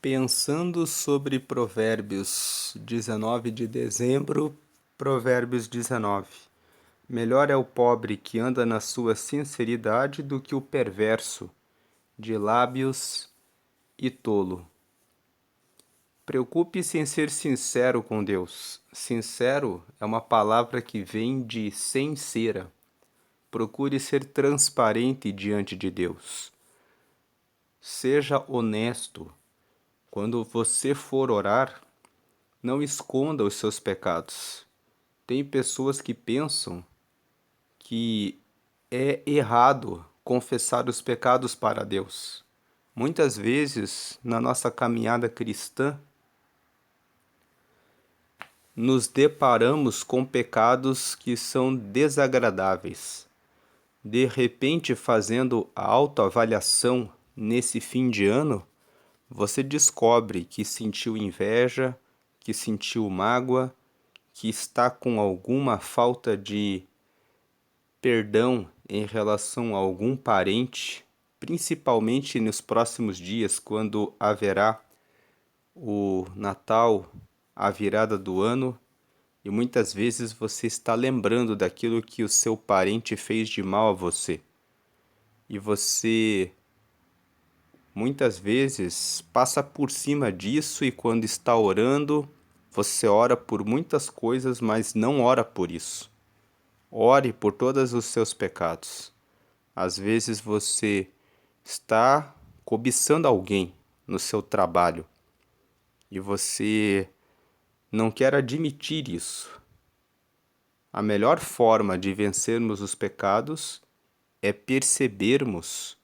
Pensando sobre Provérbios 19 de dezembro, Provérbios 19. Melhor é o pobre que anda na sua sinceridade do que o perverso, de lábios e tolo. Preocupe-se em ser sincero com Deus. Sincero é uma palavra que vem de sem cera. Procure ser transparente diante de Deus. Seja honesto. Quando você for orar, não esconda os seus pecados. Tem pessoas que pensam que é errado confessar os pecados para Deus. Muitas vezes, na nossa caminhada cristã, nos deparamos com pecados que são desagradáveis. De repente, fazendo a autoavaliação nesse fim de ano, você descobre que sentiu inveja, que sentiu mágoa, que está com alguma falta de perdão em relação a algum parente, principalmente nos próximos dias, quando haverá o Natal, a virada do ano, e muitas vezes você está lembrando daquilo que o seu parente fez de mal a você. E você muitas vezes passa por cima disso e quando está orando, você ora por muitas coisas, mas não ora por isso. Ore por todos os seus pecados. Às vezes você está cobiçando alguém no seu trabalho e você não quer admitir isso. A melhor forma de vencermos os pecados é percebermos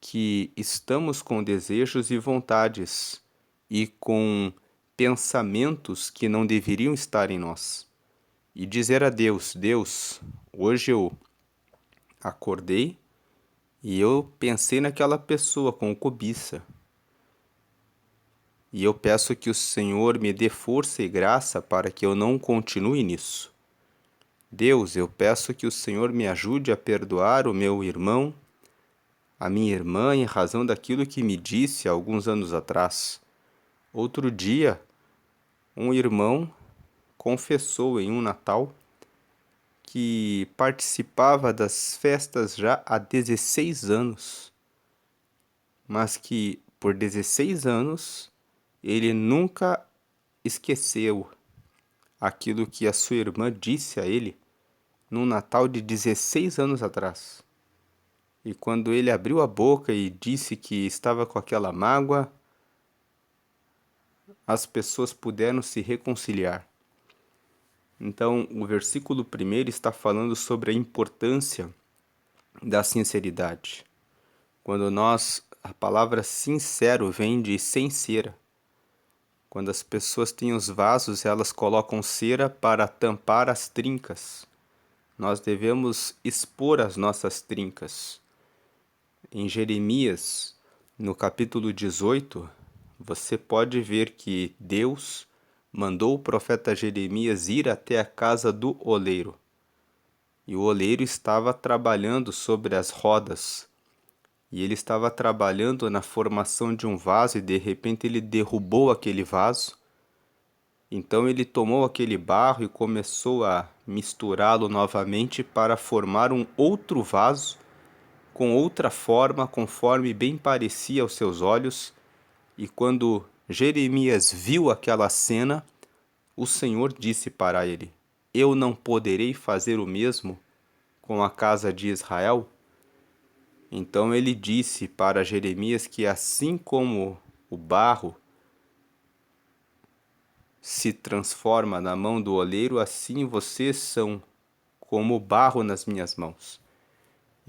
que estamos com desejos e vontades e com pensamentos que não deveriam estar em nós. E dizer a Deus: Deus, hoje eu acordei e eu pensei naquela pessoa com cobiça. E eu peço que o Senhor me dê força e graça para que eu não continue nisso. Deus, eu peço que o Senhor me ajude a perdoar o meu irmão, a minha irmã, em razão daquilo que me disse há alguns anos atrás. Outro dia, um irmão confessou em um Natal que participava das festas já há 16 anos, mas que por 16 anos ele nunca esqueceu aquilo que a sua irmã disse a ele num Natal de 16 anos atrás. E quando ele abriu a boca e disse que estava com aquela mágoa, as pessoas puderam se reconciliar. Então, o versículo 1 está falando sobre a importância da sinceridade. A palavra sincero vem de sem cera. Quando as pessoas têm os vasos, elas colocam cera para tampar as trincas. Nós devemos expor as nossas trincas. Em Jeremias, no capítulo 18, você pode ver que Deus mandou o profeta Jeremias ir até a casa do oleiro. E o oleiro estava trabalhando sobre as rodas. E ele estava trabalhando na formação de um vaso e de repente ele derrubou aquele vaso. Então ele tomou aquele barro e começou a misturá-lo novamente para formar um outro vaso com outra forma, conforme bem parecia aos seus olhos. E quando Jeremias viu aquela cena, o Senhor disse para ele: Eu não poderei fazer o mesmo com a casa de Israel? Então ele disse para Jeremias que assim como o barro se transforma na mão do oleiro, assim vocês são como barro nas minhas mãos.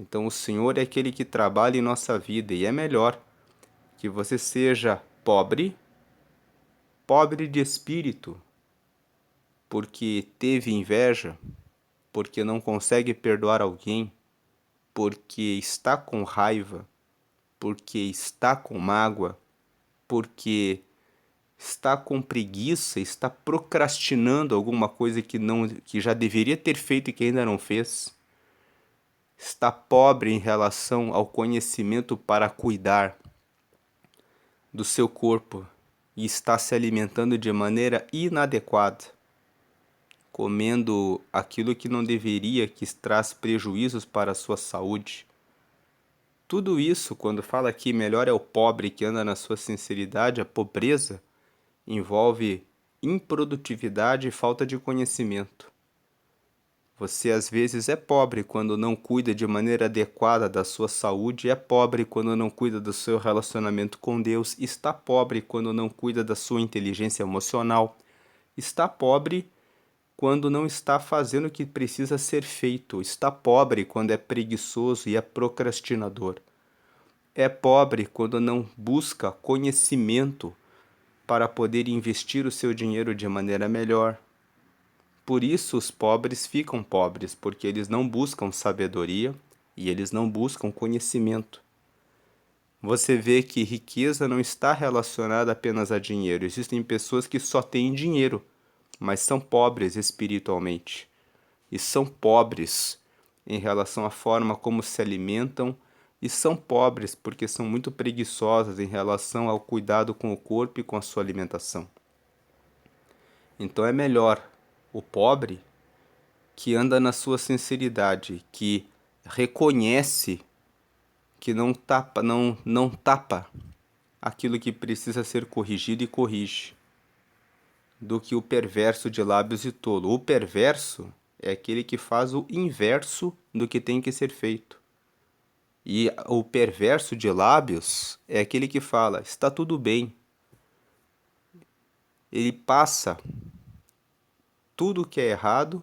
Então o Senhor é aquele que trabalha em nossa vida e é melhor que você seja pobre, pobre de espírito, porque teve inveja, porque não consegue perdoar alguém, porque está com raiva, porque está com mágoa, porque está com preguiça, está procrastinando alguma coisa que já deveria ter feito e que ainda não fez. Está pobre em relação ao conhecimento para cuidar do seu corpo e está se alimentando de maneira inadequada, comendo aquilo que não deveria, que traz prejuízos para a sua saúde. Tudo isso, quando fala aqui melhor é o pobre que anda na sua sinceridade, a pobreza envolve improdutividade e falta de conhecimento. Você às vezes é pobre quando não cuida de maneira adequada da sua saúde, é pobre quando não cuida do seu relacionamento com Deus, está pobre quando não cuida da sua inteligência emocional, está pobre quando não está fazendo o que precisa ser feito, está pobre quando é preguiçoso e é procrastinador. É pobre quando não busca conhecimento para poder investir o seu dinheiro de maneira melhor. Por isso os pobres ficam pobres, porque eles não buscam sabedoria e eles não buscam conhecimento. Você vê que riqueza não está relacionada apenas a dinheiro. Existem pessoas que só têm dinheiro, mas são pobres espiritualmente. E são pobres em relação à forma como se alimentam, e são pobres porque são muito preguiçosas em relação ao cuidado com o corpo e com a sua alimentação. Então é melhor o pobre que anda na sua sinceridade, que reconhece que não tapa aquilo que precisa ser corrigido e corrige, do que o perverso de lábios e tolo. O perverso é aquele que faz o inverso do que tem que ser feito. E o perverso de lábios é aquele que fala, está tudo bem. Ele passa tudo o que é errado,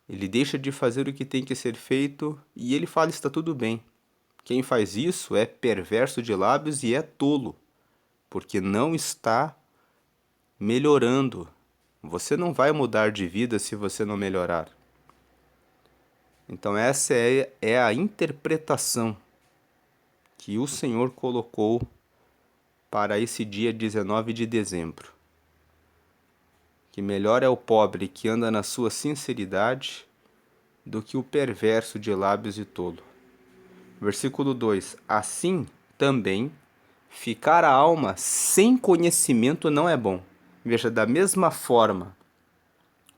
ele deixa de fazer o que tem que ser feito e ele fala, está tudo bem. Quem faz isso é perverso de lábios e é tolo, porque não está melhorando. Você não vai mudar de vida se você não melhorar. Então essa é a interpretação que o Senhor colocou para esse dia 19 de dezembro. Que melhor é o pobre que anda na sua sinceridade do que o perverso de lábios e tolo. Versículo 2: Assim também ficar a alma sem conhecimento não é bom. Veja, da mesma forma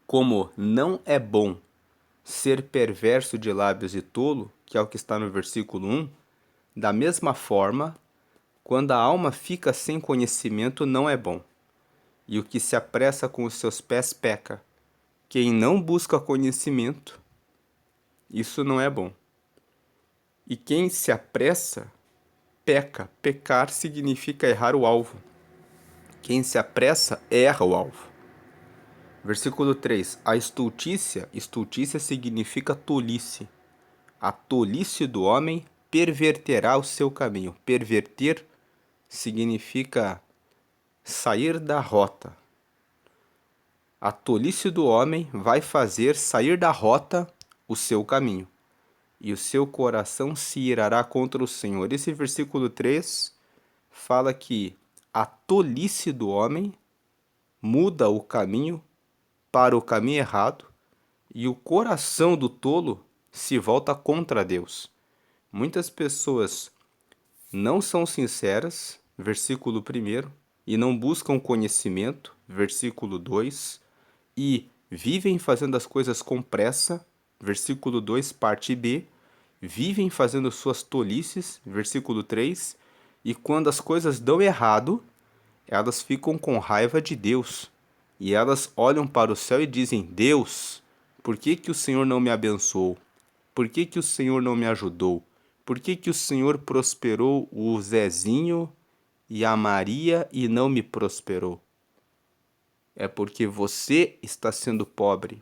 como não é bom ser perverso de lábios e tolo, que é o que está no versículo 1, da mesma forma, quando a alma fica sem conhecimento não é bom. E o que se apressa com os seus pés peca. Quem não busca conhecimento, isso não é bom. E quem se apressa, peca. Pecar significa errar o alvo. Quem se apressa, erra o alvo. Versículo 3. A estultícia significa tolice. A tolice do homem perverterá o seu caminho. Perverter significa sair da rota. A tolice do homem vai fazer sair da rota o seu caminho, e o seu coração se irará contra o Senhor. Esse versículo 3 fala que a tolice do homem muda o caminho para o caminho errado, e o coração do tolo se volta contra Deus. Muitas pessoas não são sinceras, versículo 1, e não buscam conhecimento, versículo 2, e vivem fazendo as coisas com pressa, versículo 2, parte B, vivem fazendo suas tolices, versículo 3, e quando as coisas dão errado, elas ficam com raiva de Deus, e elas olham para o céu e dizem, Deus, por que que o Senhor não me abençoou? Por que que o Senhor não me ajudou? Por que que o Senhor prosperou o Zezinho e a Maria e não me prosperou? É porque você está sendo pobre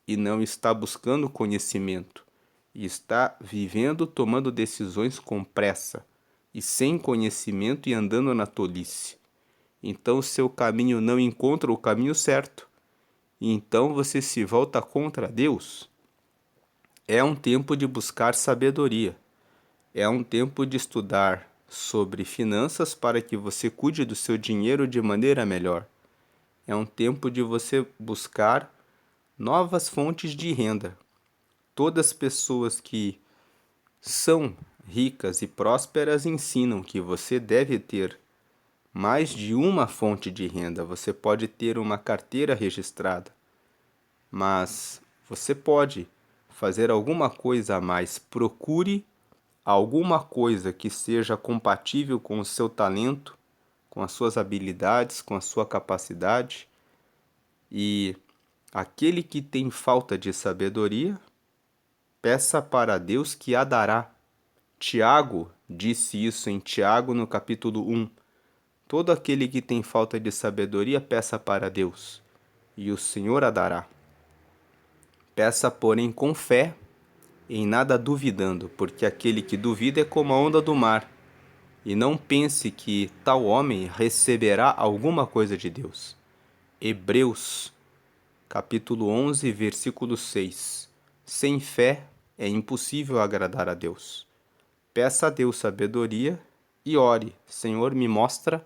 e não está buscando conhecimento, e está vivendo tomando decisões com pressa e sem conhecimento e andando na tolice. Então o seu caminho não encontra o caminho certo, e então você se volta contra Deus. É um tempo de buscar sabedoria, é um tempo de estudar sobre finanças para que você cuide do seu dinheiro de maneira melhor. É um tempo de você buscar novas fontes de renda. Todas as pessoas que são ricas e prósperas ensinam que você deve ter mais de uma fonte de renda. Você pode ter uma carteira registrada, mas você pode fazer alguma coisa a mais. Procure alguma coisa que seja compatível com o seu talento, com as suas habilidades, com a sua capacidade. E aquele que tem falta de sabedoria, peça para Deus que a dará. Tiago disse isso em Tiago, no capítulo 1. Todo aquele que tem falta de sabedoria, peça para Deus, e o Senhor a dará. Peça, porém, com fé, em nada duvidando, porque aquele que duvida é como a onda do mar, e não pense que tal homem receberá alguma coisa de Deus. Hebreus, capítulo 11, versículo 6. Sem fé é impossível agradar a Deus. Peça a Deus sabedoria e ore: Senhor, me mostra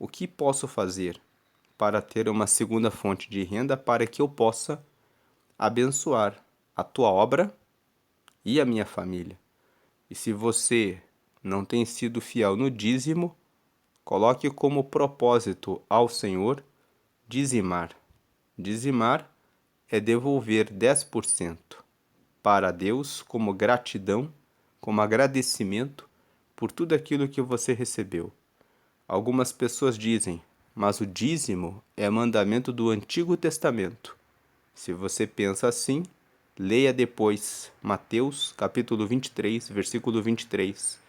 o que posso fazer para ter uma segunda fonte de renda para que eu possa abençoar a tua obra e a minha família. E se você não tem sido fiel no dízimo, coloque como propósito ao Senhor dizimar. Dizimar é devolver 10% para Deus como gratidão, como agradecimento por tudo aquilo que você recebeu. Algumas pessoas dizem, mas o dízimo é mandamento do Antigo Testamento. Se você pensa assim, leia depois Mateus capítulo 23, versículo 23,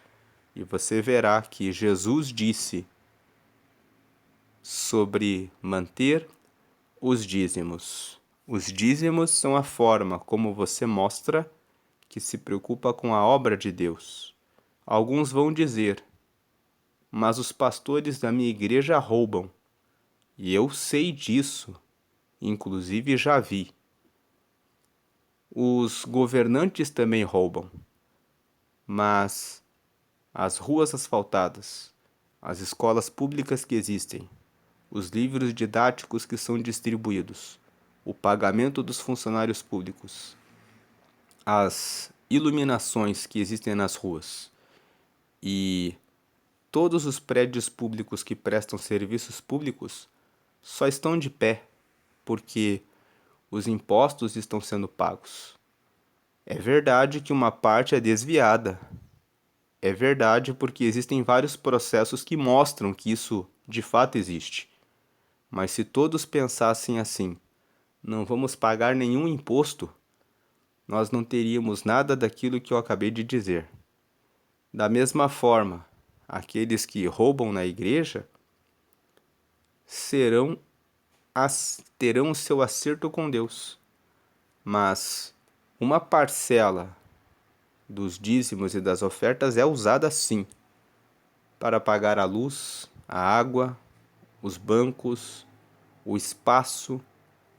e você verá que Jesus disse sobre manter os dízimos. Os dízimos são a forma como você mostra que se preocupa com a obra de Deus. Alguns vão dizer, mas os pastores da minha igreja roubam. E eu sei disso, inclusive já vi. Os governantes também roubam, mas as ruas asfaltadas, as escolas públicas que existem, os livros didáticos que são distribuídos, o pagamento dos funcionários públicos, as iluminações que existem nas ruas e todos os prédios públicos que prestam serviços públicos só estão de pé porque os impostos estão sendo pagos. É verdade que uma parte é desviada. É verdade porque existem vários processos que mostram que isso de fato existe. Mas se todos pensassem assim, não vamos pagar nenhum imposto, nós não teríamos nada daquilo que eu acabei de dizer. Da mesma forma, aqueles que roubam na igreja terão o seu acerto com Deus. Mas uma parcela dos dízimos e das ofertas é usada sim para pagar a luz, a água, os bancos, o espaço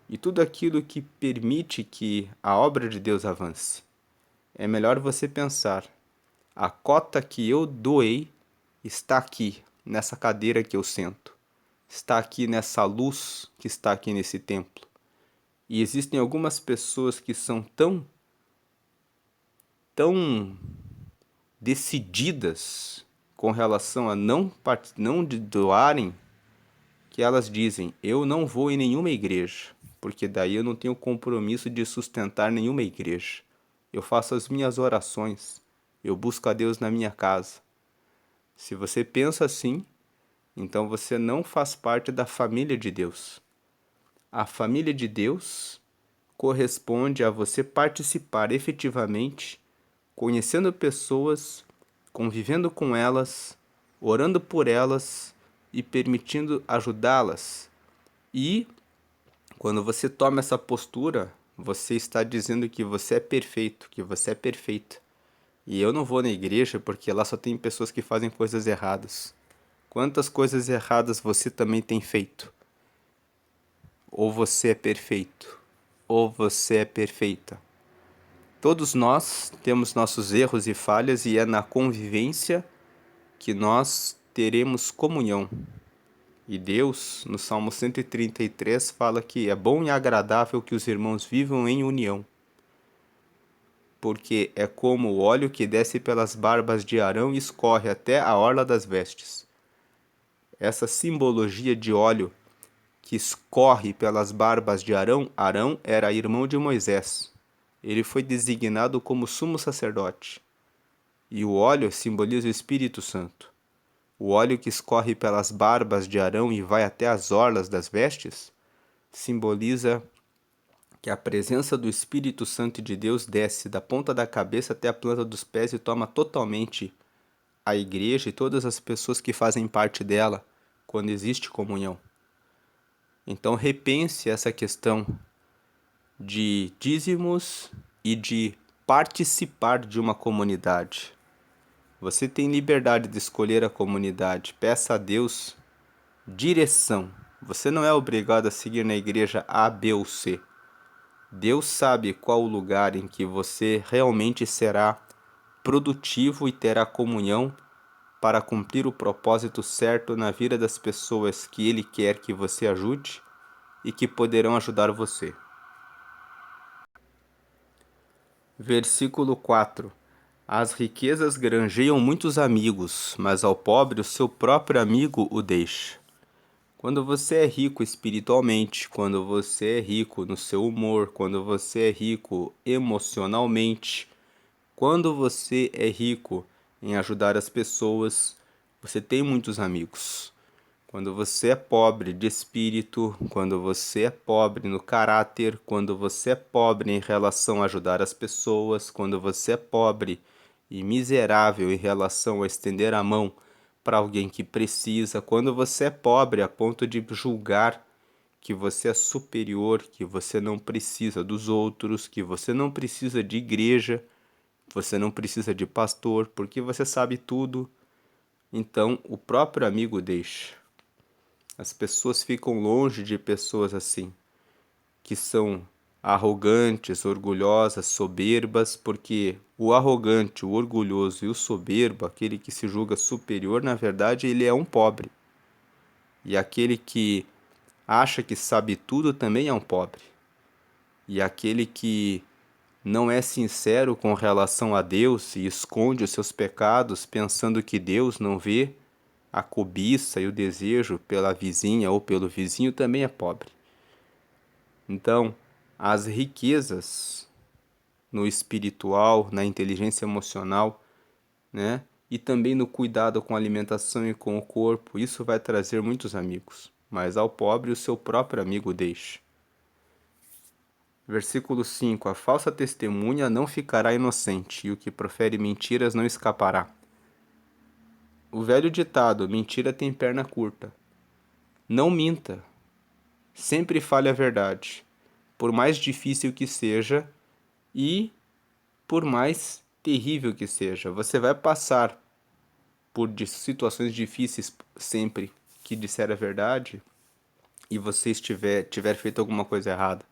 e tudo aquilo que permite que a obra de Deus avance. É melhor você pensar, a cota que eu doei está aqui, nessa cadeira que eu sento, está aqui nessa luz que está aqui nesse templo. E existem algumas pessoas que são tão decididas com relação a não doarem, que elas dizem, eu não vou em nenhuma igreja, porque daí eu não tenho compromisso de sustentar nenhuma igreja. Eu faço as minhas orações, eu busco a Deus na minha casa. Se você pensa assim, então você não faz parte da família de Deus. A família de Deus corresponde a você participar efetivamente, conhecendo pessoas, convivendo com elas, orando por elas e permitindo ajudá-las. E quando você toma essa postura, você está dizendo que você é perfeito, que você é perfeita. E eu não vou na igreja porque lá só tem pessoas que fazem coisas erradas. Quantas coisas erradas você também tem feito? Ou você é perfeito, ou você é perfeita. Todos nós temos nossos erros e falhas e é na convivência que nós teremos comunhão. E Deus, no Salmo 133, fala que é bom e agradável que os irmãos vivam em união, porque é como o óleo que desce pelas barbas de Arão e escorre até a orla das vestes. essa simbologia de óleo que escorre pelas barbas de Arão. Arão era irmão de Moisés. Ele foi designado como sumo sacerdote. E o óleo simboliza o Espírito Santo. O óleo que escorre pelas barbas de Arão e vai até as orlas das vestes simboliza que a presença do Espírito Santo de Deus desce da ponta da cabeça até a planta dos pés e toma totalmente a igreja e todas as pessoas que fazem parte dela quando existe comunhão. Então repense essa questão de dízimos e de participar de uma comunidade. Você tem liberdade de escolher a comunidade. Peça a Deus direção. Você não é obrigado a seguir na igreja A, B ou C. Deus sabe qual o lugar em que você realmente será produtivo e terá comunhão para cumprir o propósito certo na vida das pessoas que Ele quer que você ajude e que poderão ajudar você. Versículo 4. As riquezas granjeiam muitos amigos, mas ao pobre o seu próprio amigo o deixa. Quando você é rico espiritualmente, quando você é rico no seu humor, quando você é rico emocionalmente, quando você é rico em ajudar as pessoas, você tem muitos amigos. Quando você é pobre de espírito, quando você é pobre no caráter, quando você é pobre em relação a ajudar as pessoas, quando você é pobre e miserável em relação a estender a mão para alguém que precisa, quando você é pobre a ponto de julgar que você é superior, que você não precisa dos outros, que você não precisa de igreja, você não precisa de pastor, porque você sabe tudo, então o próprio amigo deixa. As pessoas ficam longe de pessoas assim, que são arrogantes, orgulhosas, soberbas, porque o arrogante, o orgulhoso e o soberbo, aquele que se julga superior, na verdade ele é um pobre. E aquele que acha que sabe tudo também é um pobre. E aquele que não é sincero com relação a Deus e esconde os seus pecados pensando que Deus não vê a cobiça e o desejo pela vizinha ou pelo vizinho também é pobre. Então, as riquezas no espiritual, na inteligência emocional, né? E também no cuidado com a alimentação e com o corpo, isso vai trazer muitos amigos. Mas ao pobre o seu próprio amigo deixa. Versículo 5. A falsa testemunha não ficará inocente, e o que profere mentiras não escapará. O velho ditado, mentira tem perna curta. Não minta. Sempre fale a verdade, por mais difícil que seja e por mais terrível que seja. Você vai passar por situações difíceis sempre que disser a verdade e você tiver feito alguma coisa errada.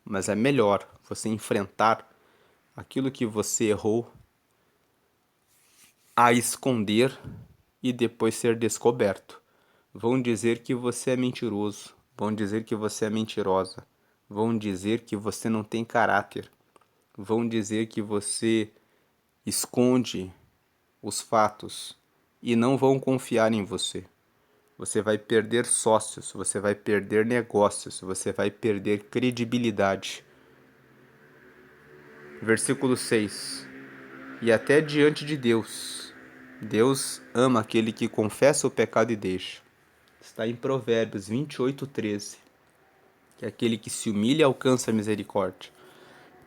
Mas é melhor você enfrentar aquilo que você errou a esconder e depois ser descoberto. Vão dizer que você é mentiroso, vão dizer que você é mentirosa, vão dizer que você não tem caráter, vão dizer que você esconde os fatos e não vão confiar em você. Você vai perder sócios, você vai perder negócios, você vai perder credibilidade. Versículo 6. E até diante de Deus, Deus ama aquele que confessa o pecado e deixa. Está em Provérbios 28:13, que aquele que se humilha alcança a misericórdia.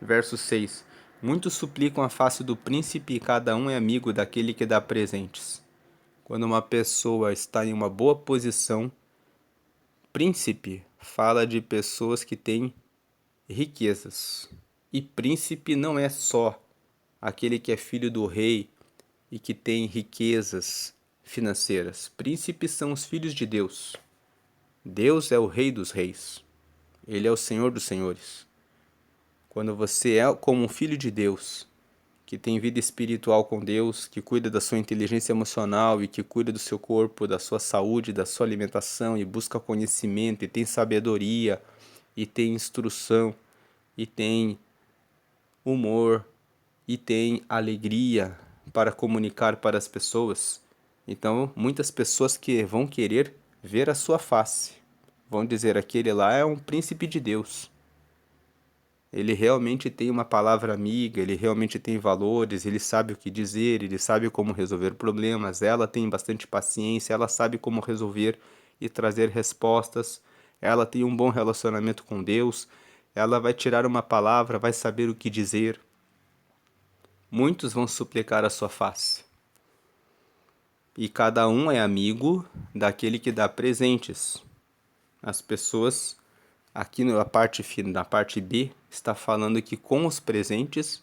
Verso 6. Muitos suplicam a face do príncipe e cada um é amigo daquele que dá presentes. Quando uma pessoa está em uma boa posição, príncipe fala de pessoas que têm riquezas. E príncipe não é só aquele que é filho do rei e que tem riquezas financeiras. Príncipes são os filhos de Deus. Deus é o Rei dos Reis. Ele é o Senhor dos Senhores. Quando você é como um filho de Deus, que tem vida espiritual com Deus, que cuida da sua inteligência emocional e que cuida do seu corpo, da sua saúde, da sua alimentação e busca conhecimento e tem sabedoria e tem instrução e tem humor e tem alegria para comunicar para as pessoas. Então, muitas pessoas que vão querer ver a sua face. Vão dizer, aquele lá é um príncipe de Deus. Ele realmente tem uma palavra amiga, ele realmente tem valores, ele sabe o que dizer, ele sabe como resolver problemas, ela tem bastante paciência, ela sabe como resolver e trazer respostas, ela tem um bom relacionamento com Deus, ela vai tirar uma palavra, vai saber o que dizer. Muitos vão suplicar a sua face. E cada um é amigo daquele que dá presentes. As pessoas, aqui na parte B, está falando que com os presentes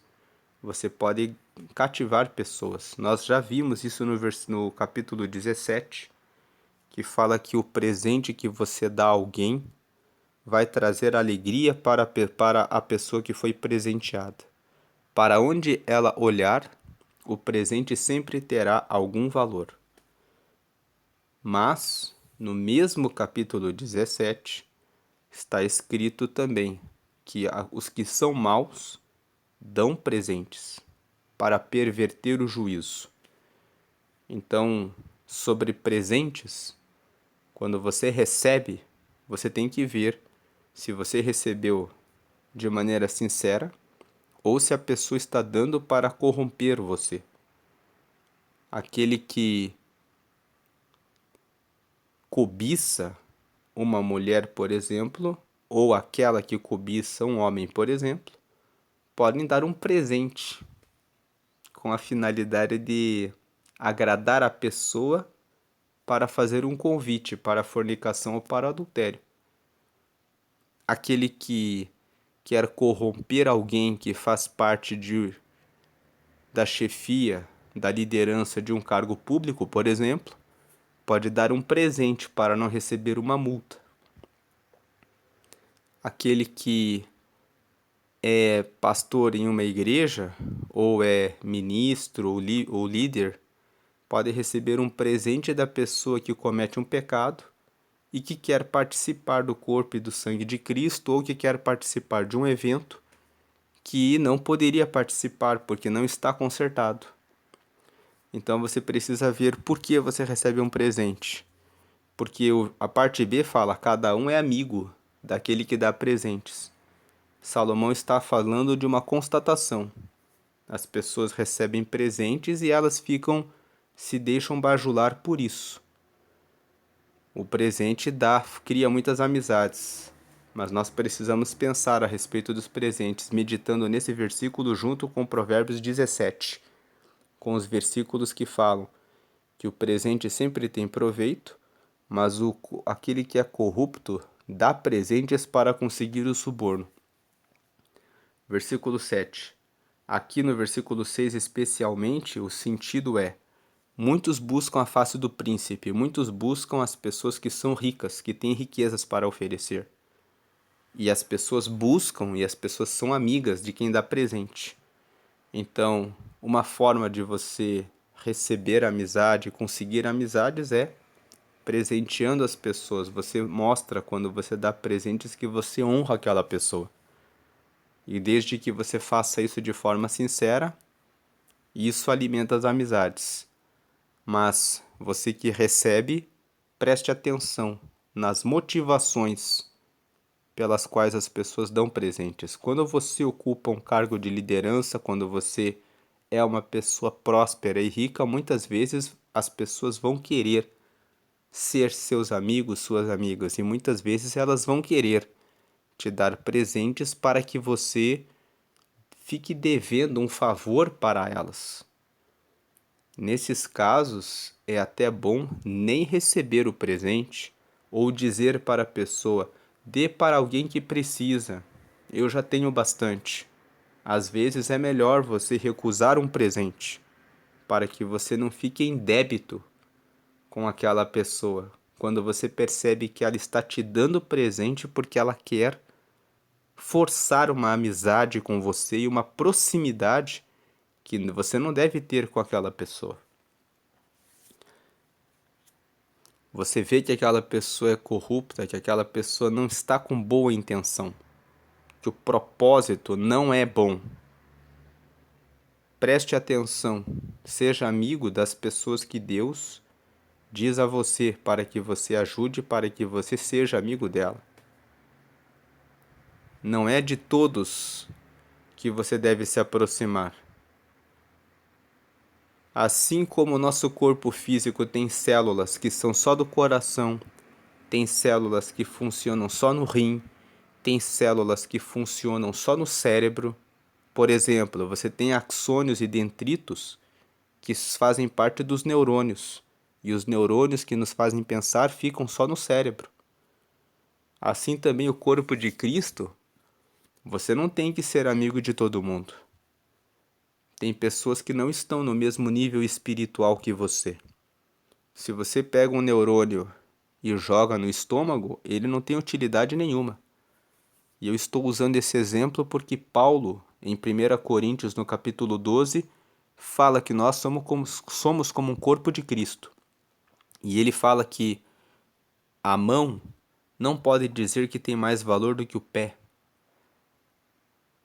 você pode cativar pessoas. Nós já vimos isso no capítulo 17, que fala que o presente que você dá a alguém vai trazer alegria para a pessoa que foi presenteada. Para onde ela olhar, o presente sempre terá algum valor. Mas, no mesmo capítulo 17, está escrito também que os que são maus dão presentes para perverter o juízo. Então, sobre presentes, quando você recebe, você tem que ver se você recebeu de maneira sincera ou se a pessoa está dando para corromper você. Aquele que cobiça uma mulher, por exemplo, ou aquela que cobiça um homem, por exemplo, podem dar um presente com a finalidade de agradar a pessoa para fazer um convite para a fornicação ou para o adultério. Aquele que quer corromper alguém que faz parte da chefia, da liderança de um cargo público, por exemplo, pode dar um presente para não receber uma multa. Aquele que é pastor em uma igreja, ou é ministro ou líder, pode receber um presente da pessoa que comete um pecado e que quer participar do corpo e do sangue de Cristo, ou que quer participar de um evento que não poderia participar porque não está consertado. Então você precisa ver por que você recebe um presente. Porque a parte B fala, cada um é amigo daquele que dá presentes. Salomão está falando de uma constatação. As pessoas recebem presentes e elas se deixam bajular por isso. O presente cria muitas amizades, mas nós precisamos pensar a respeito dos presentes, meditando nesse versículo junto com Provérbios 17, com os versículos que falam que o presente sempre tem proveito, mas aquele que é corrupto dá presentes para conseguir o suborno. Versículo 7. Aqui no versículo 6 especialmente, o sentido é: muitos buscam a face do príncipe, muitos buscam as pessoas que são ricas, que têm riquezas para oferecer. E as pessoas buscam e as pessoas são amigas de quem dá presente. Então, uma forma de você receber amizade, conseguir amizades é presenteando as pessoas. Você mostra quando você dá presentes que você honra aquela pessoa. E desde que você faça isso de forma sincera, isso alimenta as amizades. Mas você que recebe, preste atenção nas motivações pelas quais as pessoas dão presentes. Quando você ocupa um cargo de liderança, quando você é uma pessoa próspera e rica, muitas vezes as pessoas vão querer ser seus amigos, suas amigas, e muitas vezes elas vão querer te dar presentes para que você fique devendo um favor para elas. Nesses casos, é até bom nem receber o presente ou dizer para a pessoa: dê para alguém que precisa, eu já tenho bastante. Às vezes é melhor você recusar um presente para que você não fique em débito com aquela pessoa, quando você percebe que ela está te dando presente porque ela quer forçar uma amizade com você e uma proximidade que você não deve ter com aquela pessoa. Você vê que aquela pessoa é corrupta, que aquela pessoa não está com boa intenção, que o propósito não é bom. Preste atenção, seja amigo das pessoas que Deus diz a você para que você ajude, para que você seja amigo dela. Não é de todos que você deve se aproximar. Assim como o nosso corpo físico tem células que são só do coração, tem células que funcionam só no rim, tem células que funcionam só no cérebro. Por exemplo, você tem axônios e dendritos que fazem parte dos neurônios, e os neurônios que nos fazem pensar ficam só no cérebro. Assim também o corpo de Cristo, você não tem que ser amigo de todo mundo. Tem pessoas que não estão no mesmo nível espiritual que você. Se você pega um neurônio e o joga no estômago, ele não tem utilidade nenhuma. E eu estou usando esse exemplo porque Paulo, em 1 Coríntios, no capítulo 12, fala que nós somos como um corpo de Cristo. E ele fala que a mão não pode dizer que tem mais valor do que o pé.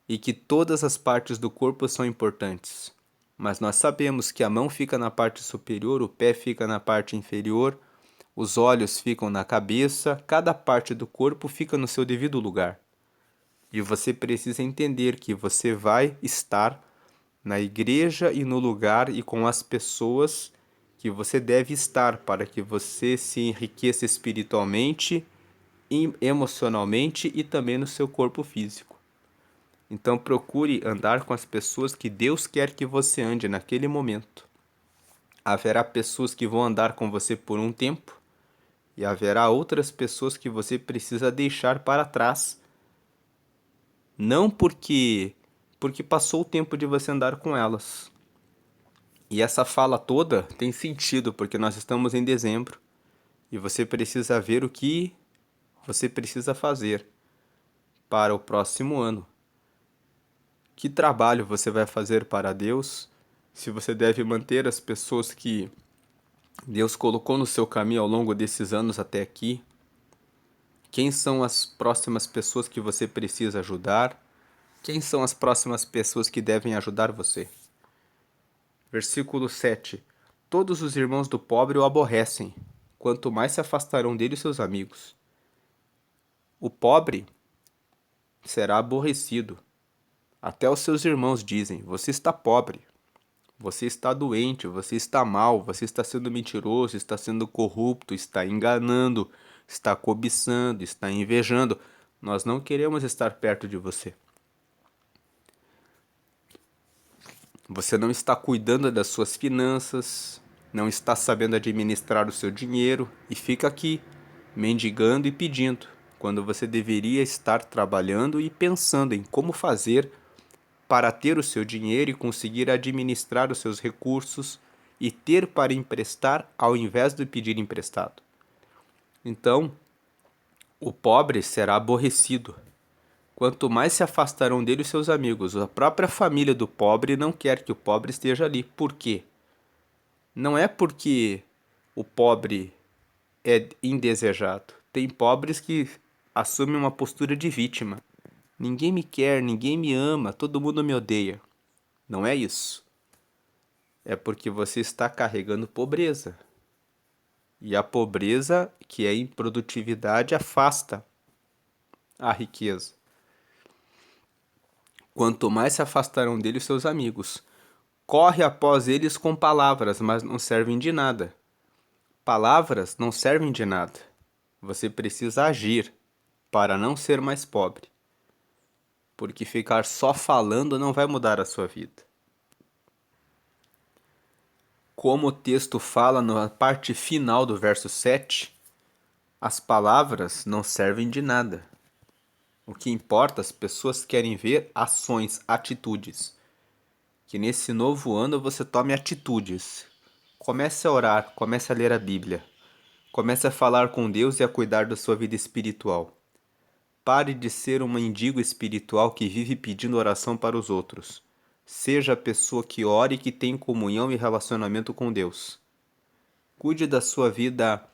E que todas as partes do corpo são importantes. Mas nós sabemos que a mão fica na parte superior, o pé fica na parte inferior, os olhos ficam na cabeça, cada parte do corpo fica no seu devido lugar. E você precisa entender que você vai estar na igreja e no lugar e com as pessoas que você deve estar para que você se enriqueça espiritualmente, emocionalmente e também no seu corpo físico. Então procure andar com as pessoas que Deus quer que você ande naquele momento. Haverá pessoas que vão andar com você por um tempo e haverá outras pessoas que você precisa deixar para trás. Não porque passou o tempo de você andar com elas. E essa fala toda tem sentido porque nós estamos em dezembro e você precisa ver o que você precisa fazer para o próximo ano. Que trabalho você vai fazer para Deus? Se você deve manter as pessoas que Deus colocou no seu caminho ao longo desses anos até aqui? Quem são as próximas pessoas que você precisa ajudar? Quem são as próximas pessoas que devem ajudar você? Versículo 7. Todos os irmãos do pobre o aborrecem, quanto mais se afastarão dele seus amigos. O pobre será aborrecido. Até os seus irmãos dizem: você está pobre, você está doente, você está mal, você está sendo mentiroso, está sendo corrupto, está enganando, está cobiçando, está invejando. Nós não queremos estar perto de você. Você não está cuidando das suas finanças, não está sabendo administrar o seu dinheiro e fica aqui, mendigando e pedindo, quando você deveria estar trabalhando e pensando em como fazer para ter o seu dinheiro e conseguir administrar os seus recursos e ter para emprestar ao invés de pedir emprestado. Então, o pobre será aborrecido. Quanto mais se afastarão dele os seus amigos, a própria família do pobre não quer que o pobre esteja ali. Por quê? Não é porque o pobre é indesejado. Tem pobres que assumem uma postura de vítima. Ninguém me quer, ninguém me ama, todo mundo me odeia. Não é isso. É porque você está carregando pobreza. E a pobreza, que é improdutividade, afasta a riqueza. Quanto mais se afastarão dele os seus amigos. Corre após eles com palavras, mas não servem de nada. Palavras não servem de nada. Você precisa agir para não ser mais pobre. Porque ficar só falando não vai mudar a sua vida. Como o texto fala na parte final do verso 7, as palavras não servem de nada. O que importa, as pessoas querem ver ações, atitudes. Que nesse novo ano você tome atitudes. Comece a orar, comece a ler a Bíblia. Comece a falar com Deus e a cuidar da sua vida espiritual. Pare de ser um mendigo espiritual que vive pedindo oração para os outros. Seja a pessoa que ore e que tem comunhão e relacionamento com Deus. Cuide da sua vida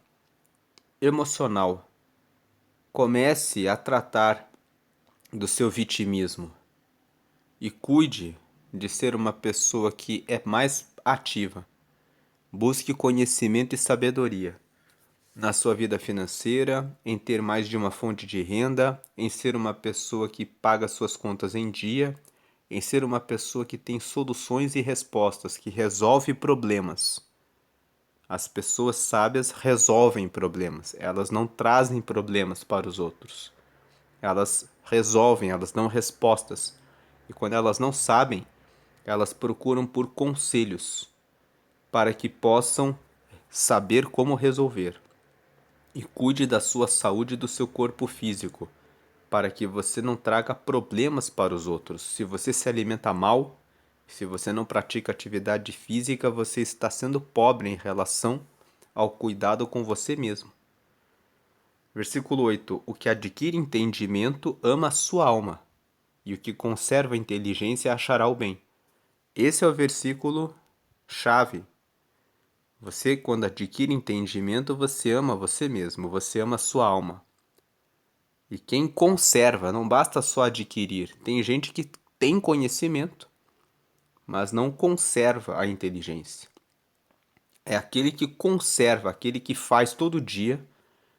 emocional. Comece a tratar do seu vitimismo. E cuide de ser uma pessoa que é mais ativa. Busque conhecimento e sabedoria na sua vida financeira, em ter mais de uma fonte de renda, em ser uma pessoa que paga suas contas em dia, em ser uma pessoa que tem soluções e respostas, que resolve problemas. As pessoas sábias resolvem problemas, elas não trazem problemas para os outros. Elas resolvem, elas dão respostas. E quando elas não sabem, elas procuram por conselhos para que possam saber como resolver. E cuide da sua saúde e do seu corpo físico, para que você não traga problemas para os outros. Se você se alimenta mal, se você não pratica atividade física, você está sendo pobre em relação ao cuidado com você mesmo. Versículo 8: O que adquire entendimento ama a sua alma, e o que conserva a inteligência achará o bem. Esse é o versículo chave. Você, quando adquire entendimento, você ama você mesmo, você ama a sua alma. E quem conserva, não basta só adquirir. Tem gente que tem conhecimento, mas não conserva a inteligência. É aquele que conserva, aquele que faz todo dia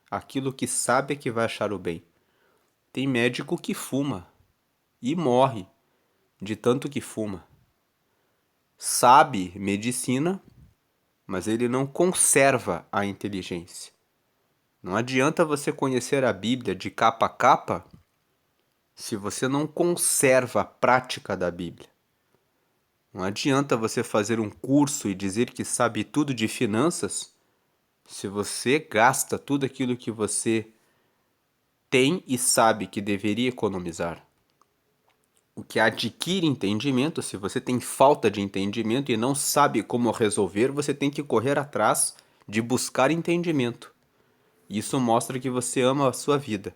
aquilo que sabe que vai achar o bem. Tem médico que fuma e morre de tanto que fuma. Sabe medicina, mas ele não conserva a inteligência. Não adianta você conhecer a Bíblia de capa a capa se você não conserva a prática da Bíblia. Não adianta você fazer um curso e dizer que sabe tudo de finanças se você gasta tudo aquilo que você tem e sabe que deveria economizar. O que adquire entendimento, se você tem falta de entendimento e não sabe como resolver, você tem que correr atrás de buscar entendimento. Isso mostra que você ama a sua vida.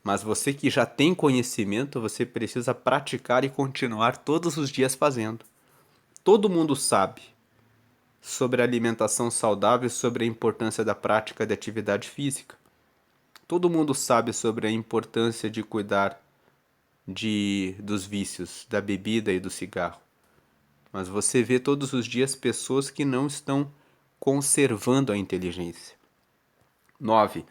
Mas você que já tem conhecimento, você precisa praticar e continuar todos os dias fazendo. Todo mundo sabe sobre alimentação saudável e sobre a importância da prática de atividade física. Todo mundo sabe sobre a importância de cuidar dos vícios, da bebida e do cigarro. Mas você vê todos os dias pessoas que não estão conservando a inteligência. 9.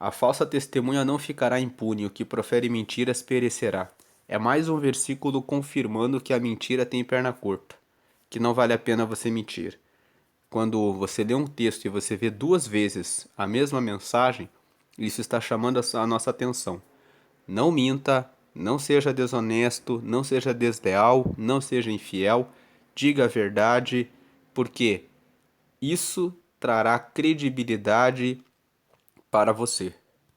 A falsa testemunha não ficará impune, o que profere mentiras perecerá. É mais um versículo confirmando que a mentira tem perna curta, que não vale a pena você mentir. Quando você lê um texto e você vê duas vezes a mesma mensagem, isso está chamando a nossa atenção. Não minta, não seja desonesto, não seja desleal, não seja infiel, diga a verdade, porque isso trará credibilidade para você.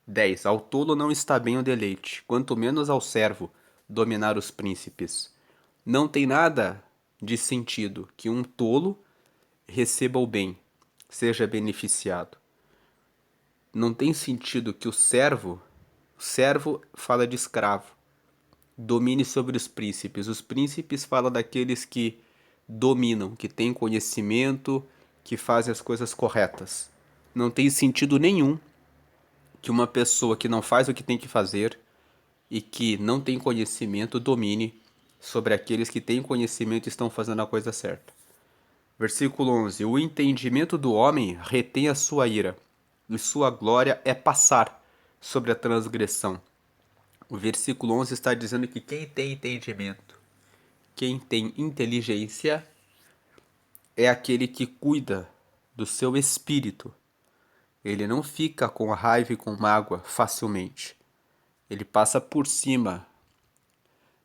10. Ao tolo não está bem o deleite, quanto menos ao servo dominar os príncipes. Não tem nada de sentido que um tolo receba o bem, seja beneficiado. Não tem sentido que o servo fala de escravo, domine sobre os príncipes. Os príncipes falam daqueles que dominam, que têm conhecimento, que fazem as coisas corretas. Não tem sentido nenhum que uma pessoa que não faz o que tem que fazer e que não tem conhecimento domine sobre aqueles que têm conhecimento e estão fazendo a coisa certa. Versículo 11. O entendimento do homem retém a sua ira, e sua glória é passar sobre a transgressão. O versículo 11 está dizendo que quem tem entendimento, quem tem inteligência, é aquele que cuida do seu espírito. Ele não fica com raiva e com mágoa facilmente. Ele passa por cima,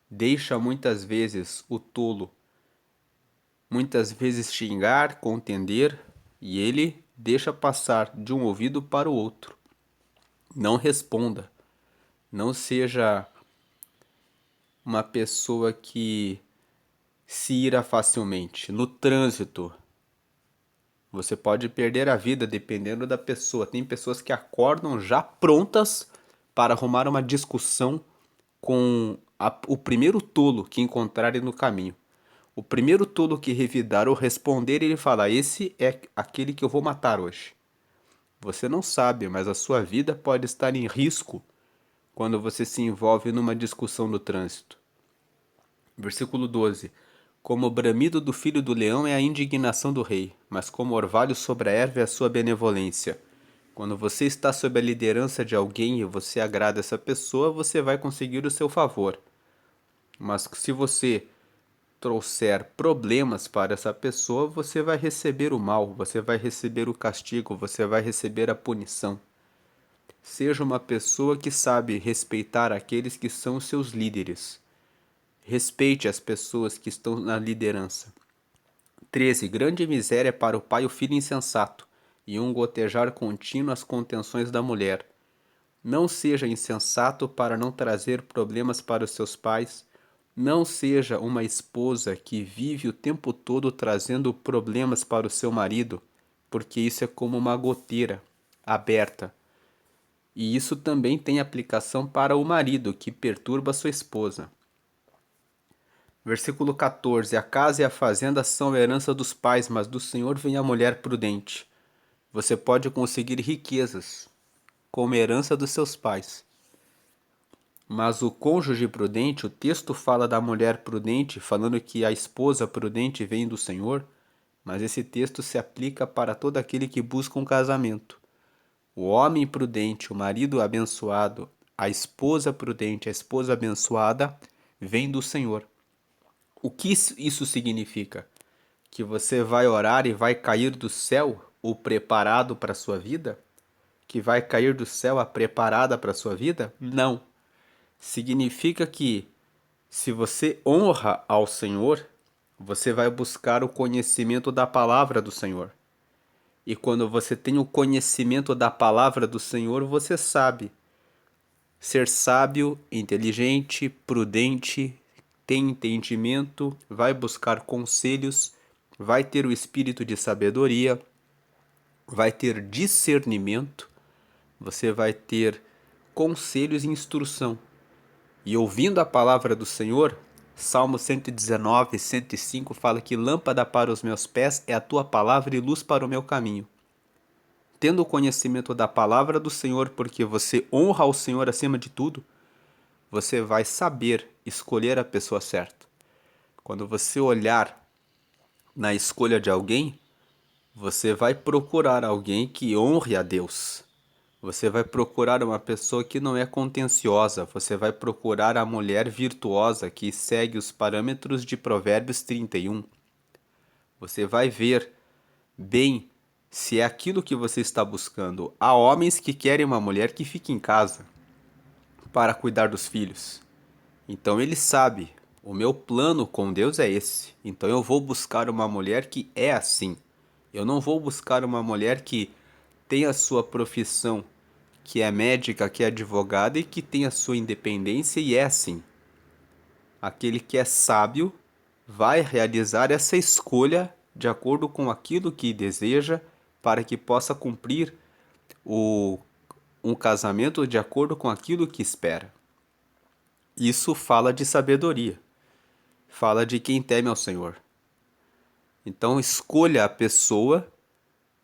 deixa muitas vezes o tolo, muitas vezes xingar, contender, e ele deixa passar de um ouvido para o outro. Não responda, não seja uma pessoa que se ira facilmente. No trânsito, você pode perder a vida dependendo da pessoa. Tem pessoas que acordam já prontas para arrumar uma discussão com o primeiro tolo que encontrarem no caminho. O primeiro tolo que revidar ou responder, ele fala: esse é aquele que eu vou matar hoje. Você não sabe, mas a sua vida pode estar em risco quando você se envolve numa discussão no trânsito. Versículo 12. Como o bramido do filho do leão é a indignação do rei, mas como orvalho sobre a erva é a sua benevolência. Quando você está sob a liderança de alguém e você agrada essa pessoa, você vai conseguir o seu favor. Mas se você trouxer problemas para essa pessoa, você vai receber o mal, você vai receber o castigo, você vai receber a punição. Seja uma pessoa que sabe respeitar aqueles que são os seus líderes. Respeite as pessoas que estão na liderança. 13. Grande miséria para o pai o filho insensato, e um gotejar contínuo as contenções da mulher. Não seja insensato para não trazer problemas para os seus pais. Não seja uma esposa que vive o tempo todo trazendo problemas para o seu marido, porque isso é como uma goteira aberta. E isso também tem aplicação para o marido que perturba sua esposa. Versículo 14. A casa e a fazenda são a herança dos pais, mas do Senhor vem a mulher prudente. Você pode conseguir riquezas como herança dos seus pais. Mas o cônjuge prudente, o texto fala da mulher prudente, falando que a esposa prudente vem do Senhor, mas esse texto se aplica para todo aquele que busca um casamento. O homem prudente, o marido abençoado, a esposa prudente, a esposa abençoada, vem do Senhor. O que isso significa? Que você vai orar e vai cair do céu o preparado para a sua vida? Que vai cair do céu a preparada para a sua vida? Não. Significa que se você honra ao Senhor, você vai buscar o conhecimento da palavra do Senhor. E quando você tem o conhecimento da palavra do Senhor, você sabe ser sábio, inteligente, prudente, tem entendimento, vai buscar conselhos, vai ter o espírito de sabedoria, vai ter discernimento, você vai ter conselhos e instrução. E ouvindo a palavra do Senhor, Salmo 119, 105 fala que lâmpada para os meus pés é a tua palavra e luz para o meu caminho. Tendo o conhecimento da palavra do Senhor, porque você honra ao Senhor acima de tudo, você vai saber escolher a pessoa certa. Quando você olhar na escolha de alguém, você vai procurar alguém que honre a Deus. Você vai procurar uma pessoa que não é contenciosa. Você vai procurar a mulher virtuosa que segue os parâmetros de Provérbios 31. Você vai ver bem se é aquilo que você está buscando. Há homens que querem uma mulher que fique em casa para cuidar dos filhos. Então ele sabe, o meu plano com Deus é esse. Então eu vou buscar uma mulher que é assim. Eu não vou buscar uma mulher que tem a sua profissão, que é médica, que é advogada e que tem a sua independência e é assim. Aquele que é sábio vai realizar essa escolha de acordo com aquilo que deseja para que possa cumprir um casamento de acordo com aquilo que espera. Isso fala de sabedoria, fala de quem teme ao Senhor. Então escolha a pessoa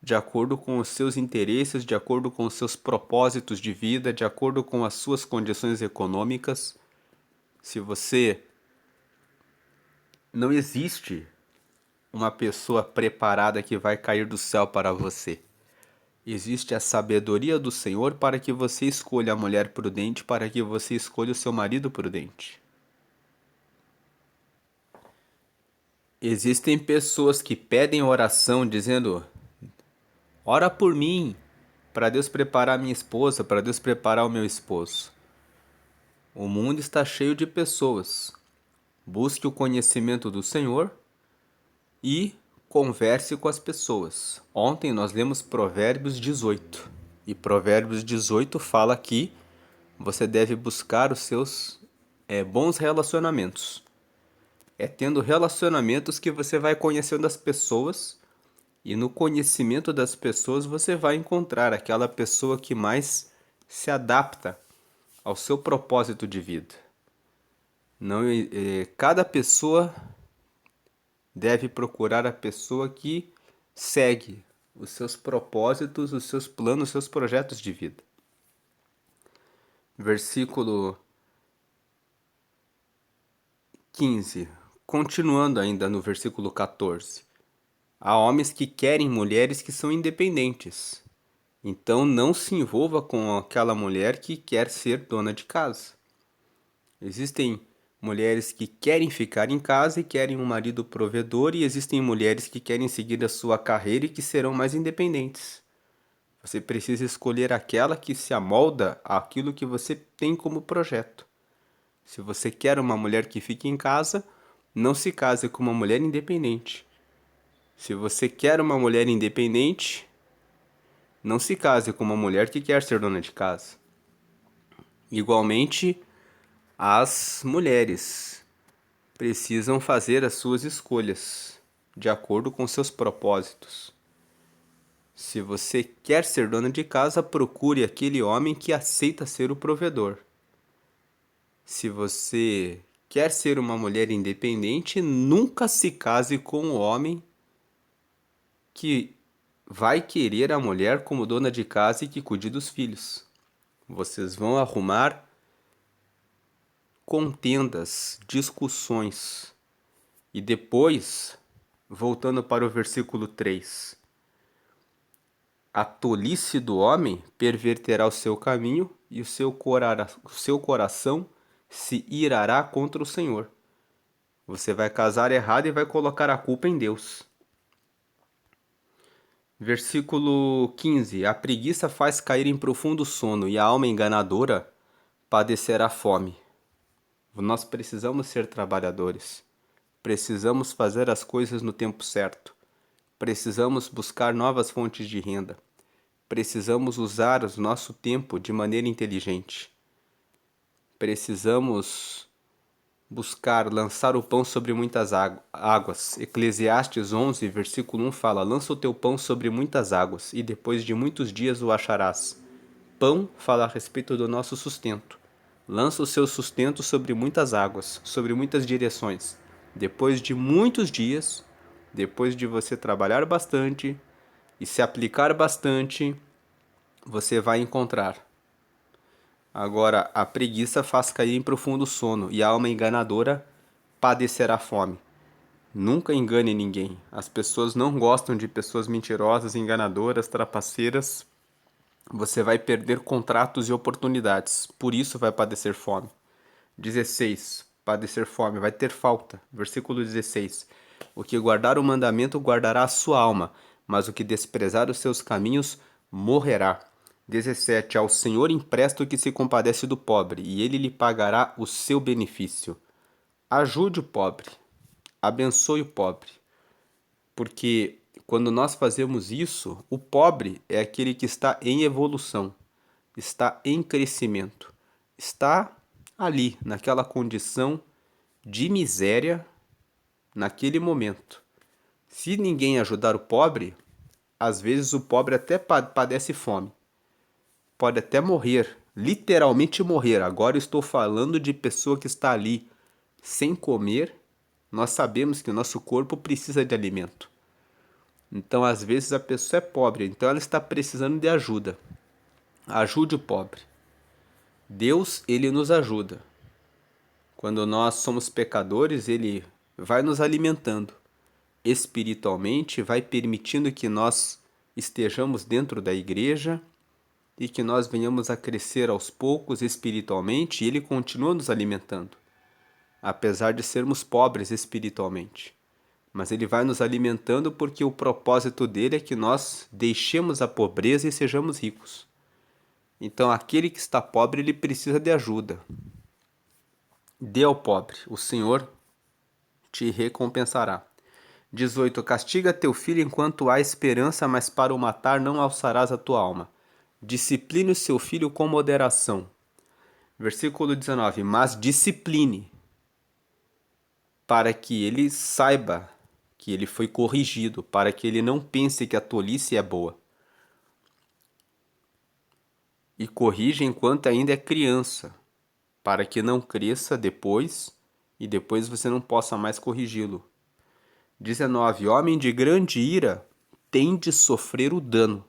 de acordo com os seus interesses, de acordo com os seus propósitos de vida, de acordo com as suas condições econômicas. Se você não existe uma pessoa preparada que vai cair do céu para você. Existe a sabedoria do Senhor para que você escolha a mulher prudente, para que você escolha o seu marido prudente. Existem pessoas que pedem oração dizendo: ora por mim, para Deus preparar minha esposa, para Deus preparar o meu esposo. O mundo está cheio de pessoas. Busque o conhecimento do Senhor e converse com as pessoas. Ontem nós lemos Provérbios 18. E Provérbios 18 fala que você deve buscar os seus bons relacionamentos. É tendo relacionamentos que você vai conhecendo as pessoas, e no conhecimento das pessoas você vai encontrar aquela pessoa que mais se adapta ao seu propósito de vida. Não, cada pessoa deve procurar a pessoa que segue os seus propósitos, os seus planos, os seus projetos de vida. Versículo 15. Continuando ainda no versículo 14. Há homens que querem mulheres que são independentes. Então não se envolva com aquela mulher que quer ser dona de casa. Existem mulheres que querem ficar em casa e querem um marido provedor, e existem mulheres que querem seguir a sua carreira e que serão mais independentes. Você precisa escolher aquela que se amolda àquilo que você tem como projeto. Se você quer uma mulher que fique em casa, não se case com uma mulher independente. Se você quer uma mulher independente, não se case com uma mulher que quer ser dona de casa. Igualmente, as mulheres precisam fazer as suas escolhas de acordo com seus propósitos. Se você quer ser dona de casa, procure aquele homem que aceita ser o provedor. Se você quer ser uma mulher independente, nunca se case com um homem que vai querer a mulher como dona de casa e que cuide dos filhos. Vocês vão arrumar contendas, discussões. E depois, voltando para o versículo 3, a tolice do homem perverterá o seu caminho e o seu coração se irará contra o Senhor. Você vai casar errado e vai colocar a culpa em Deus. Versículo 15. A preguiça faz cair em profundo sono e a alma enganadora padecerá fome. Nós precisamos ser trabalhadores. Precisamos fazer as coisas no tempo certo. Precisamos buscar novas fontes de renda. Precisamos usar o nosso tempo de maneira inteligente. Precisamos buscar lançar o pão sobre muitas águas. Eclesiastes 11, versículo 1 fala: lança o teu pão sobre muitas águas, e depois de muitos dias o acharás. Pão fala a respeito do nosso sustento. Lança o seu sustento sobre muitas águas, sobre muitas direções. Depois de muitos dias, depois de você trabalhar bastante e se aplicar bastante, você vai encontrar. Agora, a preguiça faz cair em profundo sono e a alma enganadora padecerá fome. Nunca engane ninguém. As pessoas não gostam de pessoas mentirosas, enganadoras, trapaceiras. Você vai perder contratos e oportunidades. Por isso vai padecer fome. 16. Padecer fome. Vai ter falta. Versículo 16. O que guardar o mandamento guardará a sua alma, mas o que desprezar os seus caminhos morrerá. 17. Ao Senhor empresta o que se compadece do pobre, e ele lhe pagará o seu benefício. Ajude o pobre. Abençoe o pobre. Porque quando nós fazemos isso, o pobre é aquele que está em evolução, está em crescimento, está ali, naquela condição de miséria, naquele momento. Se ninguém ajudar o pobre, às vezes o pobre até padece fome, pode até morrer, literalmente morrer. Agora eu estou falando de pessoa que está ali sem comer. Nós sabemos que o nosso corpo precisa de alimento. Então, às vezes, a pessoa é pobre, então ela está precisando de ajuda. Ajude o pobre. Deus, ele nos ajuda. Quando nós somos pecadores, ele vai nos alimentando espiritualmente, vai permitindo que nós estejamos dentro da igreja e que nós venhamos a crescer aos poucos espiritualmente, e ele continua nos alimentando, apesar de sermos pobres espiritualmente. Mas ele vai nos alimentando porque o propósito dele é que nós deixemos a pobreza e sejamos ricos. Então, aquele que está pobre, ele precisa de ajuda. Dê ao pobre, o Senhor te recompensará. 18. Castiga teu filho enquanto há esperança, mas para o matar não alçarás a tua alma. Discipline o seu filho com moderação. Versículo 19. Mas discipline, para que ele saiba que ele foi corrigido, para que ele não pense que a tolice é boa. E corrige enquanto ainda é criança, para que não cresça depois e depois você não possa mais corrigi-lo. 19. Homem de grande ira tem de sofrer o dano,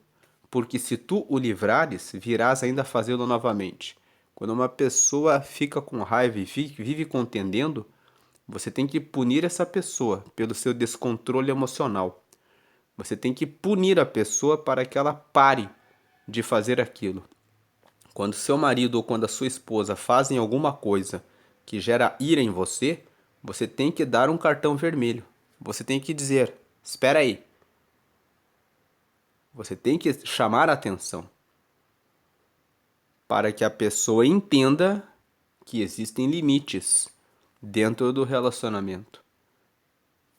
porque se tu o livrares, virás ainda fazê-lo novamente. Quando uma pessoa fica com raiva e vive contendendo, Você tem que punir essa pessoa pelo seu descontrole emocional. Você tem que punir a pessoa para que ela pare de fazer aquilo. Quando seu marido ou quando a sua esposa fazem alguma coisa que gera ira em você, você tem que dar um cartão vermelho. Você tem que dizer: espera aí. Você tem que chamar a atenção para que a pessoa entenda que existem limites dentro do relacionamento,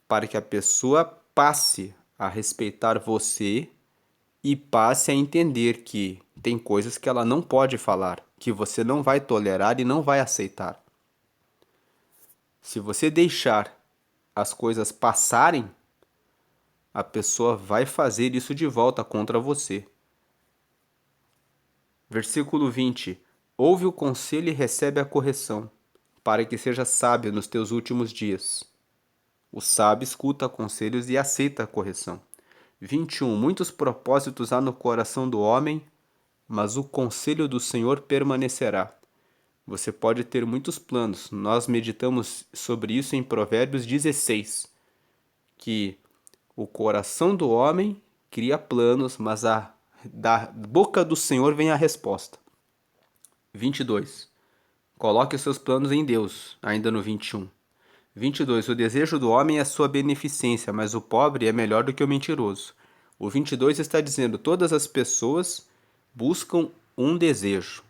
para que a pessoa passe a respeitar você e passe a entender que tem coisas que ela não pode falar, que você não vai tolerar e não vai aceitar. Se você deixar as coisas passarem, a pessoa vai fazer isso de volta contra você. Versículo 20. Ouve o conselho e recebe a correção, para que seja sábio nos teus últimos dias. O sábio escuta conselhos e aceita a correção. 21. Muitos propósitos há no coração do homem, mas o conselho do Senhor permanecerá. Você pode ter muitos planos. Nós meditamos sobre isso em Provérbios 16, que o coração do homem cria planos, mas da boca do Senhor vem a resposta. 22. Coloque os seus planos em Deus, ainda no 21. 22. O desejo do homem é a sua beneficência, mas o pobre é melhor do que o mentiroso. O 22 está dizendo: todas as pessoas buscam um desejo.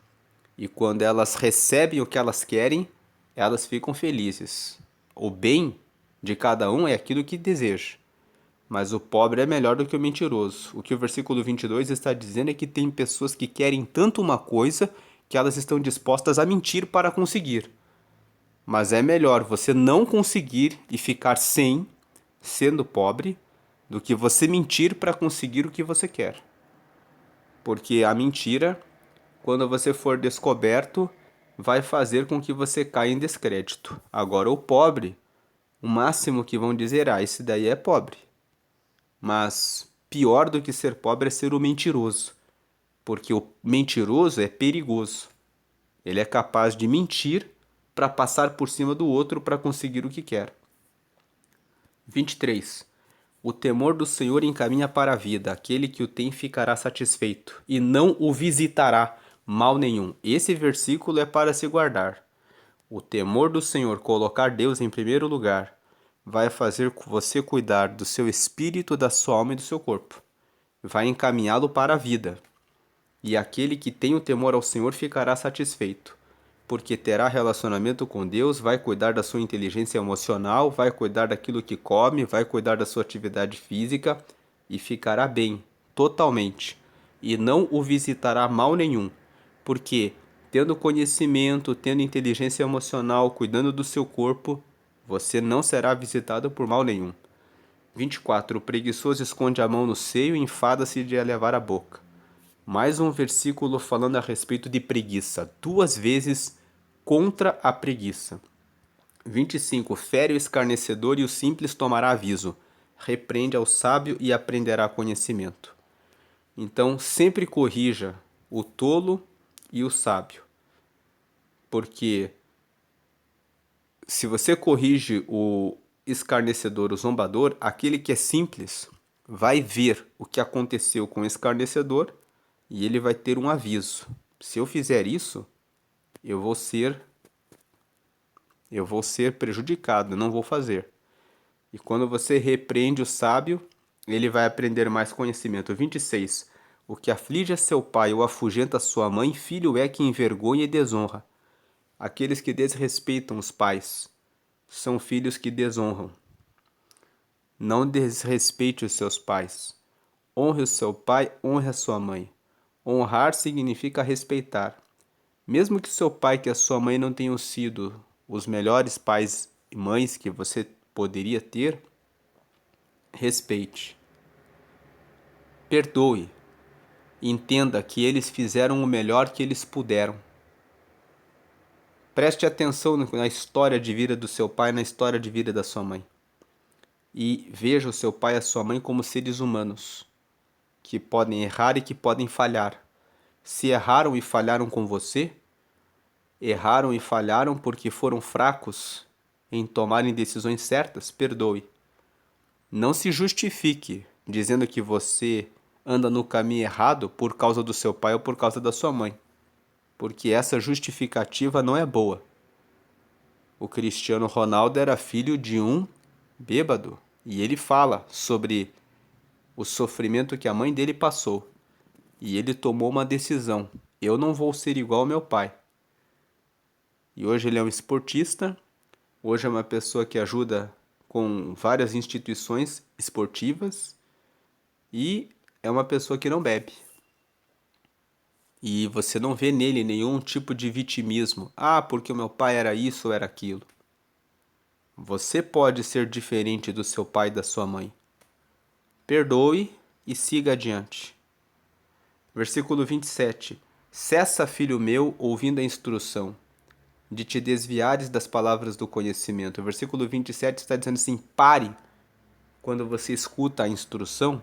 E quando elas recebem o que elas querem, elas ficam felizes. O bem de cada um é aquilo que deseja. Mas o pobre é melhor do que o mentiroso. O que o versículo 22 está dizendo é que tem pessoas que querem tanto uma coisa que elas estão dispostas a mentir para conseguir. Mas é melhor você não conseguir e ficar sem, sendo pobre, do que você mentir para conseguir o que você quer. Porque a mentira, quando você for descoberto, vai fazer com que você caia em descrédito. Agora, o pobre, o máximo que vão dizer: esse daí é pobre. Mas pior do que ser pobre é ser o mentiroso, porque o mentiroso é perigoso. Ele é capaz de mentir para passar por cima do outro para conseguir o que quer. 23. O temor do Senhor encaminha para a vida, aquele que o tem ficará satisfeito, e não o visitará mal nenhum. Esse versículo é para se guardar. O temor do Senhor, colocar Deus em primeiro lugar, vai fazer você cuidar do seu espírito, da sua alma e do seu corpo. Vai encaminhá-lo para a vida. E aquele que tem o temor ao Senhor ficará satisfeito, porque terá relacionamento com Deus, vai cuidar da sua inteligência emocional, vai cuidar daquilo que come, vai cuidar da sua atividade física e ficará bem, totalmente. E não o visitará mal nenhum, porque tendo conhecimento, tendo inteligência emocional, cuidando do seu corpo, você não será visitado por mal nenhum. 24. O preguiçoso esconde a mão no seio e enfada-se de elevar a boca. Mais um versículo falando a respeito de preguiça. 2 vezes contra a preguiça. 25. Fere o escarnecedor e o simples tomará aviso. Repreende ao sábio e aprenderá conhecimento. Então, sempre corrija o tolo e o sábio. Porque se você corrige o escarnecedor, o zombador, aquele que é simples vai ver o que aconteceu com o escarnecedor e ele vai ter um aviso. Se eu fizer isso, eu vou ser prejudicado, não vou fazer. E quando você repreende o sábio, ele vai aprender mais conhecimento. 26. O que aflige a seu pai ou afugenta sua mãe, filho é que envergonha e desonra. Aqueles que desrespeitam os pais são filhos que desonram. Não desrespeite os seus pais. Honre o seu pai, honre a sua mãe. Honrar significa respeitar. Mesmo que seu pai e a sua mãe não tenham sido os melhores pais e mães que você poderia ter, respeite. Perdoe. Entenda que eles fizeram o melhor que eles puderam. Preste atenção na história de vida do seu pai, na história de vida da sua mãe. E veja o seu pai e a sua mãe como seres humanos, que podem errar e que podem falhar. Se erraram e falharam com você, erraram e falharam porque foram fracos em tomarem decisões certas, perdoe. Não se justifique dizendo que você anda no caminho errado por causa do seu pai ou por causa da sua mãe, porque essa justificativa não é boa. O Cristiano Ronaldo era filho de um bêbado e ele fala sobre o sofrimento que a mãe dele passou. E ele tomou uma decisão: eu não vou ser igual ao meu pai. E hoje ele é um esportista, hoje é uma pessoa que ajuda com várias instituições esportivas e é uma pessoa que não bebe. E você não vê nele nenhum tipo de vitimismo. Ah, porque o meu pai era isso ou era aquilo. Você pode ser diferente do seu pai e da sua mãe. Perdoe e siga adiante. Versículo 27. Cessa, filho meu, ouvindo a instrução, de te desviares das palavras do conhecimento. O versículo 27 está dizendo assim: pare, quando você escuta a instrução,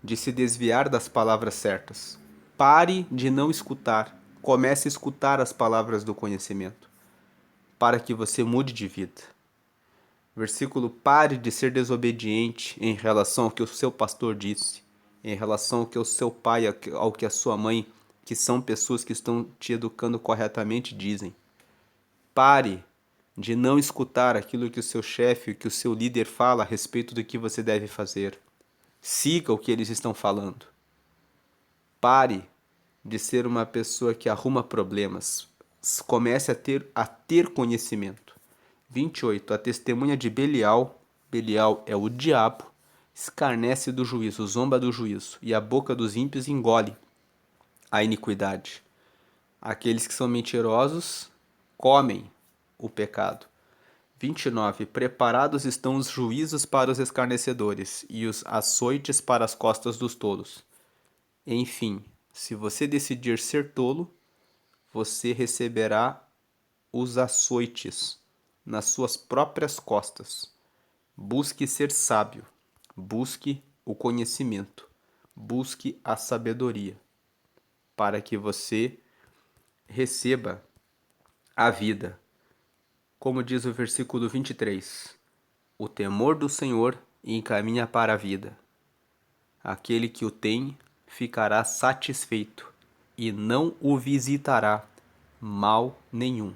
de se desviar das palavras certas. Pare de não escutar. Comece a escutar as palavras do conhecimento, para que você mude de vida. Versículo: pare de ser desobediente em relação ao que o seu pastor disse, em relação ao que o seu pai, ao que a sua mãe, que são pessoas que estão te educando corretamente, dizem. Pare de não escutar aquilo que o seu chefe, que o seu líder fala a respeito do que você deve fazer. Siga o que eles estão falando. Pare de ser uma pessoa que arruma problemas. Comece a ter conhecimento. 28. A testemunha de Belial, Belial é o diabo, escarnece do juízo, zomba do juízo, e a boca dos ímpios engole a iniquidade. Aqueles que são mentirosos comem o pecado. 29. Preparados estão os juízos para os escarnecedores e os açoites para as costas dos tolos. Enfim, se você decidir ser tolo, você receberá os açoites nas suas próprias costas. Busque ser sábio, busque o conhecimento, busque a sabedoria, para que você receba a vida. Como diz o versículo 23, o temor do Senhor encaminha para a vida. Aquele que o tem ficará satisfeito e não o visitará mal nenhum.